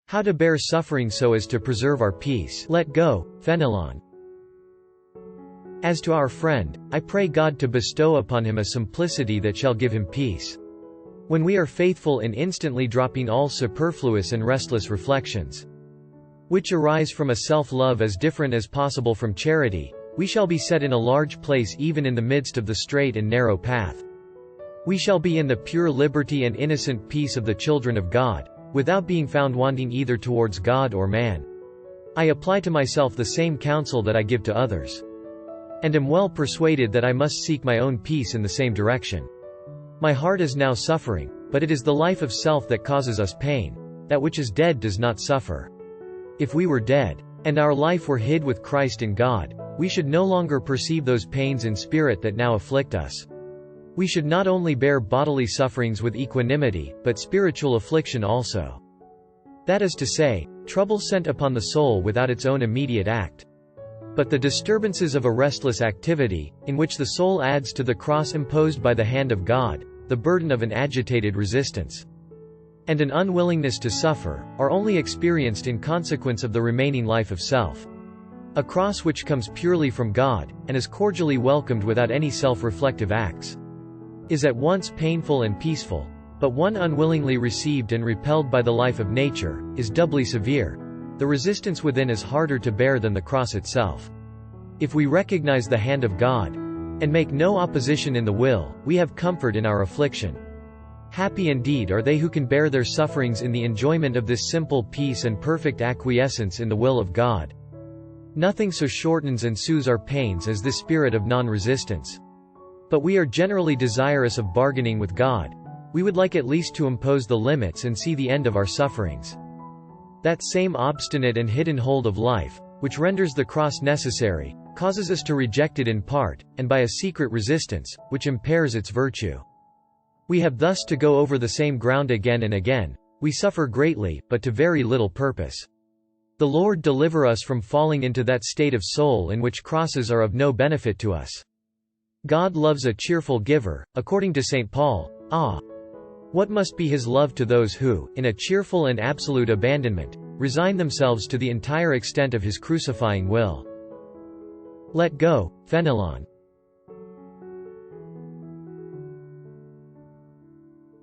How to bear suffering so as to preserve our peace. Let go, Fenelon. As to our friend, I pray God to bestow upon him a simplicity that shall give him peace. When we are faithful in instantly dropping all superfluous and restless reflections, which arise from a self-love as different as possible from charity, we shall be set in a large place even in the midst of the straight and narrow path. We shall be in the pure liberty and innocent peace of the children of God, without being found wanting either towards God or man. I apply to myself the same counsel that I give to others, and am well persuaded that I must seek my own peace in the same direction. My heart is now suffering, but it is the life of self that causes us pain. That which is dead does not suffer. If we were dead, and our life were hid with Christ in God, we should no longer perceive those pains in spirit that now afflict us. We should not only bear bodily sufferings with equanimity, but spiritual affliction also. That is to say, trouble sent upon the soul without its own immediate act, but the disturbances of a restless activity, in which the soul adds to the cross imposed by the hand of God, the burden of an agitated resistance, and an unwillingness to suffer, are only experienced in consequence of the remaining life of self. A cross which comes purely from God, and is cordially welcomed without any self-reflective acts, is at once painful and peaceful, but one unwillingly received and repelled by the life of nature, is doubly severe. The resistance within is harder to bear than the cross itself. If we recognize the hand of God, and make no opposition in the will, we have comfort in our affliction. Happy indeed are they who can bear their sufferings in the enjoyment of this simple peace and perfect acquiescence in the will of God. Nothing so shortens and soothes our pains as this spirit of non-resistance. But we are generally desirous of bargaining with God. We would like at least to impose the limits and see the end of our sufferings. That same obstinate and hidden hold of life, which renders the cross necessary, causes us to reject it in part, and by a secret resistance, which impairs its virtue. We have thus to go over the same ground again and again. We suffer greatly, but to very little purpose. The Lord deliver us from falling into that state of soul in which crosses are of no benefit to us. God loves a cheerful giver, according to St. Paul. What must be his love to those who, in a cheerful and absolute abandonment, resign themselves to the entire extent of his crucifying will. Let go, Fenelon.